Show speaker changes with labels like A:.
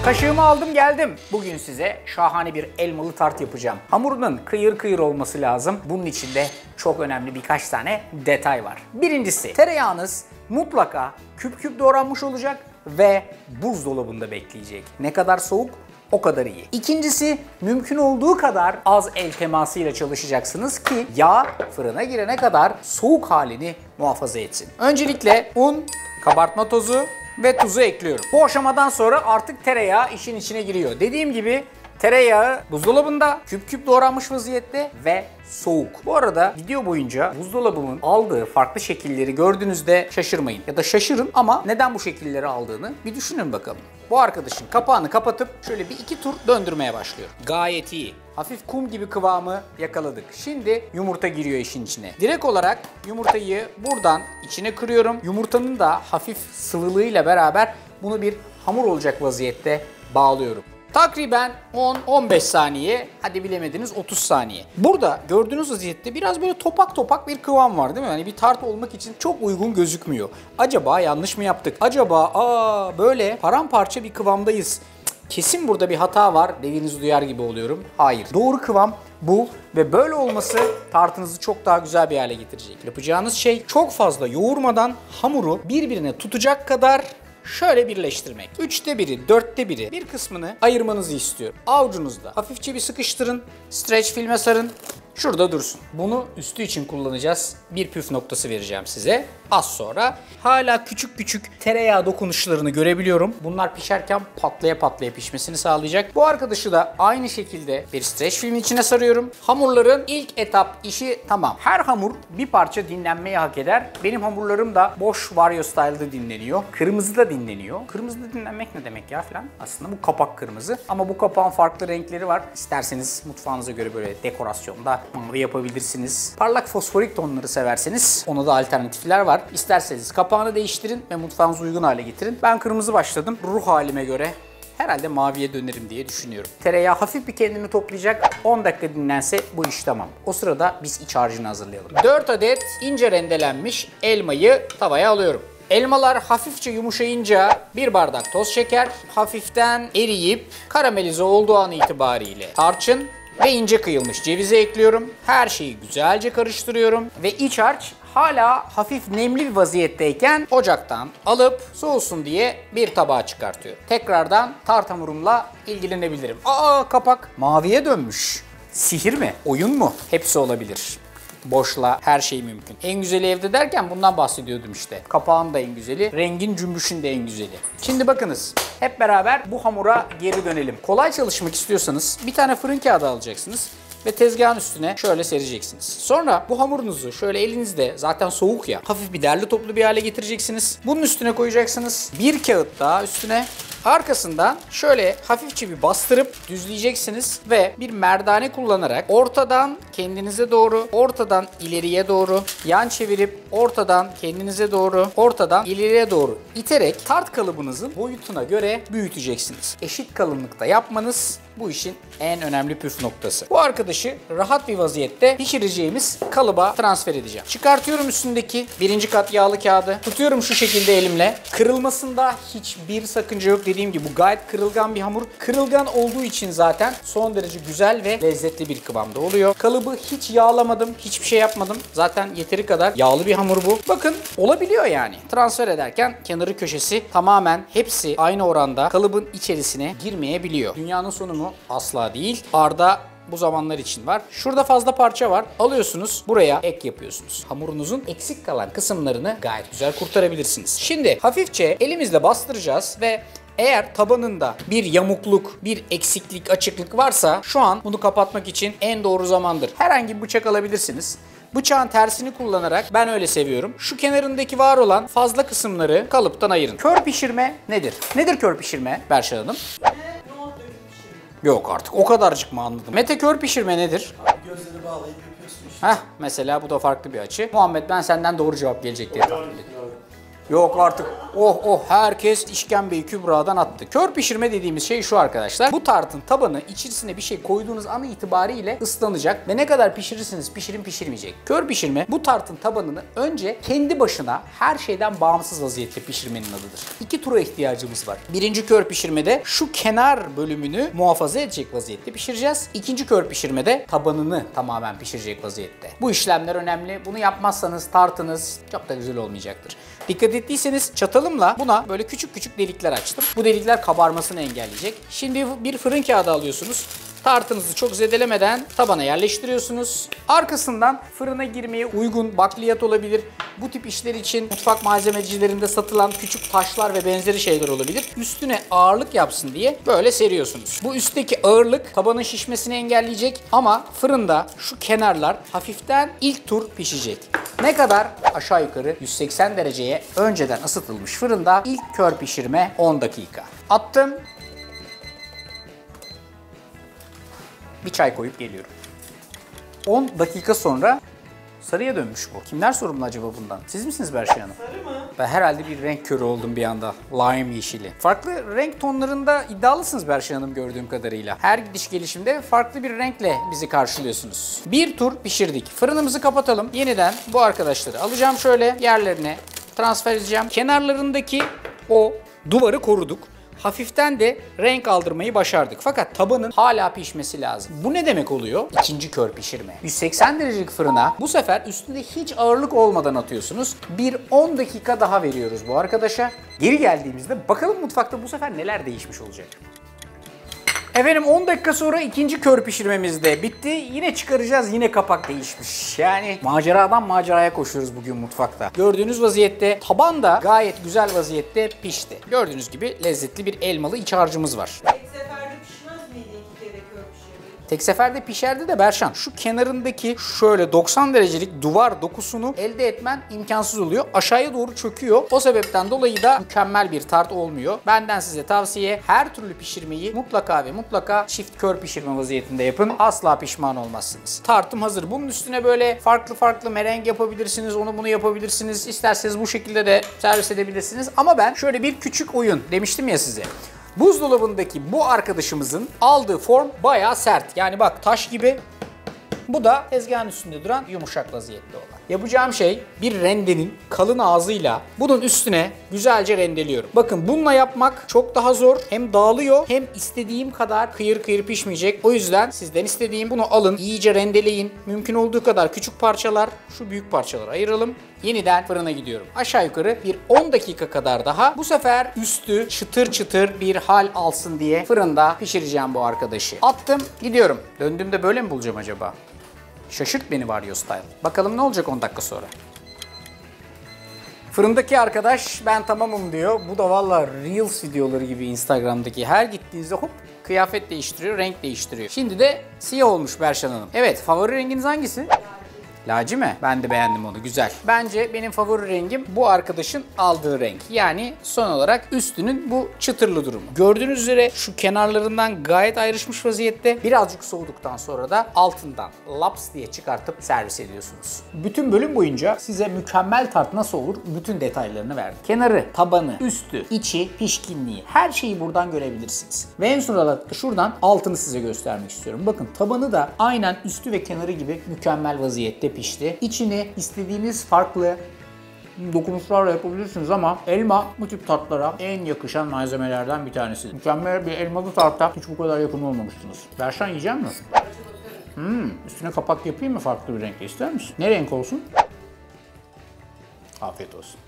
A: Kaşığımı aldım geldim. Bugün size şahane bir elmalı tart yapacağım. Hamurunun kıyır kıyır olması lazım. Bunun içinde çok önemli birkaç tane detay var. Birincisi, tereyağınız mutlaka küp küp doğranmış olacak ve buzdolabında bekleyecek. Ne kadar soğuk, o kadar iyi. İkincisi, mümkün olduğu kadar az el temasıyla çalışacaksınız ki yağ fırına girene kadar soğuk halini muhafaza etsin. Öncelikle un, kabartma tozu ve tuzu ekliyorum. Bu aşamadan sonra artık tereyağı işin içine giriyor. Dediğim gibi tereyağı buzdolabında küp küp doğranmış vaziyette ve soğuk. Bu arada video boyunca buzdolabımın aldığı farklı şekilleri gördüğünüzde şaşırmayın. Ya da şaşırın ama neden bu şekilleri aldığını bir düşünün bakalım. Bu arkadaşın kapağını kapatıp şöyle bir iki tur döndürmeye başlıyorum. Gayet iyi. Hafif kum gibi kıvamı yakaladık. Şimdi yumurta giriyor işin içine. Direkt olarak yumurtayı buradan içine kırıyorum. Yumurtanın da hafif sıvılığıyla beraber bunu bir hamur olacak vaziyette bağlıyorum. Takriben 10-15 saniye, hadi bilemediniz 30 saniye. Burada gördüğünüz vaziyette biraz böyle topak topak bir kıvam var değil mi? Yani bir tart olmak için çok uygun gözükmüyor. Acaba yanlış mı yaptık? Acaba böyle paramparça bir kıvamdayız. Kesin burada bir hata var dediğinizi duyar gibi oluyorum. Hayır. Doğru kıvam bu ve böyle olması tartınızı çok daha güzel bir hale getirecek. Yapacağınız şey çok fazla yoğurmadan hamuru birbirine tutacak kadar şöyle birleştirmek. 1/3, 1/4 bir kısmını ayırmanızı istiyorum. Avucunuzda hafifçe bir sıkıştırın, streç filme sarın. Şurada dursun. Bunu üstü için kullanacağız. Bir püf noktası vereceğim size. Az sonra hala küçük küçük tereyağı dokunuşlarını görebiliyorum. Bunlar pişerken patlaya patlaya pişmesini sağlayacak. Bu arkadaşı da aynı şekilde bir streç filmin içine sarıyorum. Hamurların ilk etap işi tamam. Her hamur bir parça dinlenmeyi hak eder. Benim hamurlarım da boş Vario Style'da dinleniyor. Kırmızıda dinleniyor. Kırmızıda dinlenmek ne demek ya falan? Aslında bu kapak kırmızı. Ama bu kapağın farklı renkleri var. İsterseniz mutfağınıza göre böyle dekorasyonda mavi yapabilirsiniz. Parlak fosforik tonları severseniz ona da alternatifler var. İsterseniz kapağını değiştirin ve mutfağınıza uygun hale getirin. Ben kırmızı başladım. Ruh halime göre herhalde maviye dönerim diye düşünüyorum. Tereyağı hafif bir kendini toplayacak. 10 dakika dinlense bu iş tamam. O sırada biz iç harcını hazırlayalım. 4 adet ince rendelenmiş elmayı tavaya alıyorum. Elmalar hafifçe yumuşayınca 1 bardak toz şeker, hafiften eriyip karamelize olduğu an itibariyle tarçın ve ince kıyılmış cevizi ekliyorum. Her şeyi güzelce karıştırıyorum ve iç harç hala hafif nemli bir vaziyetteyken ocaktan alıp soğusun diye bir tabağa çıkartıyorum. Tekrardan tart hamurumla ilgilenebilirim. Kapak maviye dönmüş. Sihir mi? Oyun mu? Hepsi olabilir. Boşla her şey mümkün. En güzeli evde derken bundan bahsediyordum işte. Kapağın da en güzeli, rengin cümbüşün de en güzeli. Şimdi bakınız, hep beraber bu hamura geri dönelim. Kolay çalışmak istiyorsanız bir tane fırın kağıdı alacaksınız ve tezgahın üstüne şöyle sereceksiniz. Sonra bu hamurunuzu şöyle elinizde, zaten soğuk ya, hafif bir derli toplu bir hale getireceksiniz. Bunun üstüne koyacaksınız. Bir kağıt daha üstüne. Arkasından şöyle hafifçe bir bastırıp düzleyeceksiniz ve bir merdane kullanarak ortadan kendinize doğru, ortadan ileriye doğru, yan çevirip ortadan kendinize doğru, ortadan ileriye doğru iterek tart kalıbınızın boyutuna göre büyüteceksiniz. Eşit kalınlıkta yapmanız bu işin en önemli püf noktası. Bu arkadaşı rahat bir vaziyette pişireceğimiz kalıba transfer edeceğim. Çıkartıyorum üstündeki 1. kat yağlı kağıdı. Tutuyorum şu şekilde elimle. Kırılmasında hiçbir sakınca yok. Dediğim gibi bu gayet kırılgan bir hamur. Kırılgan olduğu için zaten son derece güzel ve lezzetli bir kıvamda oluyor. Kalıbı hiç yağlamadım. Hiçbir şey yapmadım. Zaten yeteri kadar yağlı bir hamur bu. Bakın olabiliyor yani. Transfer ederken kenarı köşesi tamamen hepsi aynı oranda kalıbın içerisine girmeyebiliyor. Dünyanın sonu mu? Asla değil. Arda bu zamanlar için var. Şurada fazla parça var. Alıyorsunuz, buraya ek yapıyorsunuz. Hamurunuzun eksik kalan kısımlarını gayet güzel kurtarabilirsiniz. Şimdi hafifçe elimizle bastıracağız ve eğer tabanında bir yamukluk, bir eksiklik, açıklık varsa şu an bunu kapatmak için en doğru zamandır. Herhangi bir bıçak alabilirsiniz. Bıçağın tersini kullanarak, ben öyle seviyorum, şu kenarındaki var olan fazla kısımları kalıptan ayırın. Kör pişirme nedir? Nedir kör pişirme Berşah Hanım? Yok artık o kadarcık mı anladım? Mete, kör pişirme nedir?
B: Gözleri bağlayıp yapıyorsun işte.
A: Mesela bu da farklı bir açı. Muhammed, ben senden doğru cevap gelecek diye tahmin ediyorum. Yok artık. Oh oh, herkes işkembeyi Kübra'dan attı. Kör pişirme dediğimiz şey şu arkadaşlar. Bu tartın tabanı içerisine bir şey koyduğunuz an itibariyle ıslanacak ve ne kadar pişirirsiniz pişirin pişirmeyecek. Kör pişirme bu tartın tabanını önce kendi başına her şeyden bağımsız vaziyette pişirmenin adıdır. 2 tura ihtiyacımız var. Birinci kör pişirmede şu kenar bölümünü muhafaza edecek vaziyette pişireceğiz. İkinci kör pişirmede tabanını tamamen pişirecek vaziyette. Bu işlemler önemli. Bunu yapmazsanız tartınız çok da güzel olmayacaktır. Dikkat ettiyseniz çatalımla buna böyle küçük küçük delikler açtım. Bu delikler kabarmasını engelleyecek. Şimdi bir fırın kağıdı alıyorsunuz. Tartınızı çok zedelemeden tabana yerleştiriyorsunuz. Arkasından fırına girmeye uygun bakliyat olabilir. Bu tip işler için mutfak malzemecilerinde satılan küçük taşlar ve benzeri şeyler olabilir. Üstüne ağırlık yapsın diye böyle seriyorsunuz. Bu üstteki ağırlık tabanın şişmesini engelleyecek ama fırında şu kenarlar hafiften ilk tur pişecek. Ne kadar? Aşağı yukarı 180 dereceye önceden ısıtılmış fırında ilk kör pişirme 10 dakika. Attım. Bir çay koyup geliyorum. 10 dakika sonra sarıya dönmüş bu. Kimler sorumlu acaba bundan? Siz misiniz Berşe Hanım?
B: Sarı mı?
A: Ben herhalde bir renk körü oldum bir anda. Lime yeşili. Farklı renk tonlarında iddialısınız Berşe Hanım gördüğüm kadarıyla. Her gidiş gelişimde farklı bir renkle bizi karşılıyorsunuz. Bir tur pişirdik. Fırınımızı kapatalım. Yeniden bu arkadaşları alacağım şöyle yerlerine transfer edeceğim. Kenarlarındaki o duvarı koruduk. Hafiften de renk aldırmayı başardık. Fakat tabanın hala pişmesi lazım. Bu ne demek oluyor? İkinci kör pişirme. 180 derecelik fırına bu sefer üstünde hiç ağırlık olmadan atıyorsunuz. Bir 10 dakika daha veriyoruz bu arkadaşa. Geri geldiğimizde bakalım mutfakta bu sefer neler değişmiş olacak. Efendim 10 dakika sonra ikinci kör pişirmemiz de bitti. Yine çıkaracağız, yine kapak değişmiş. Yani maceradan maceraya koşuyoruz bugün mutfakta. Gördüğünüz vaziyette taban da gayet güzel vaziyette pişti. Gördüğünüz gibi lezzetli bir elmalı iç harcımız var.
B: Tek seferde pişmez miydi 2 kere kör pişirdi?
A: Tek seferde pişerdi de Berşan, şu kenarındaki şöyle 90 derecelik duvar dokusunu elde etmen imkansız oluyor. Aşağıya doğru çöküyor. O sebepten dolayı da mükemmel bir tart olmuyor. Benden size tavsiye, her türlü pişirmeyi mutlaka ve mutlaka çift kör pişirme vaziyetinde yapın. Asla pişman olmazsınız. Tartım hazır. Bunun üstüne böyle farklı mereng yapabilirsiniz. Onu bunu yapabilirsiniz. İsterseniz bu şekilde de servis edebilirsiniz. Ama ben şöyle bir küçük oyun demiştim ya size. Buzdolabındaki bu arkadaşımızın aldığı form bayağı sert. Yani bak taş gibi. Bu da tezgahın üstünde duran yumuşak vaziyette olan. Yapacağım şey bir rendenin kalın ağzıyla bunun üstüne güzelce rendeliyorum. Bakın bununla yapmak çok daha zor. Hem dağılıyor hem istediğim kadar kıyır kıyır pişmeyecek. O yüzden sizden istediğim bunu alın, iyice rendeleyin. Mümkün olduğu kadar küçük parçalar, şu büyük parçaları ayıralım. Yeniden fırına gidiyorum. Aşağı yukarı bir 10 dakika kadar daha. Bu sefer üstü çıtır çıtır bir hal alsın diye fırında pişireceğim bu arkadaşı. Attım, gidiyorum. Döndüğümde böyle mi bulacağım acaba? Şaşırt beni Vario Style. Bakalım ne olacak 10 dakika sonra. Fırındaki arkadaş ben tamamım diyor. Bu da valla Reels videoları gibi Instagram'daki. Her gittiğinizde hop kıyafet değiştiriyor, renk değiştiriyor. Şimdi de siyah olmuş Berşan Hanım. Evet, favori renginiz hangisi? Laci mi? Ben de beğendim onu. Güzel. Bence benim favori rengim bu arkadaşın aldığı renk. Yani son olarak üstünün bu çıtırlı durumu. Gördüğünüz üzere şu kenarlarından gayet ayrışmış vaziyette. Birazcık soğuduktan sonra da altından laps diye çıkartıp servis ediyorsunuz. Bütün bölüm boyunca size mükemmel tart nasıl olur bütün detaylarını verdim. Kenarı, tabanı, üstü, içi, pişkinliği her şeyi buradan görebilirsiniz. Ve en son olarak şuradan altını size göstermek istiyorum. Bakın tabanı da aynen üstü ve kenarı gibi mükemmel vaziyette pişti. İçini istediğiniz farklı dokunuşlarla yapabilirsiniz ama elma bu tip tatlara en yakışan malzemelerden bir tanesi. Mükemmel bir elmalı tarta hiç bu kadar yakın olmamıştınız. Berşan yiyecek misin? Üstüne kapak yapayım mı farklı bir renkle, ister misin? Ne renk olsun? Afiyet olsun.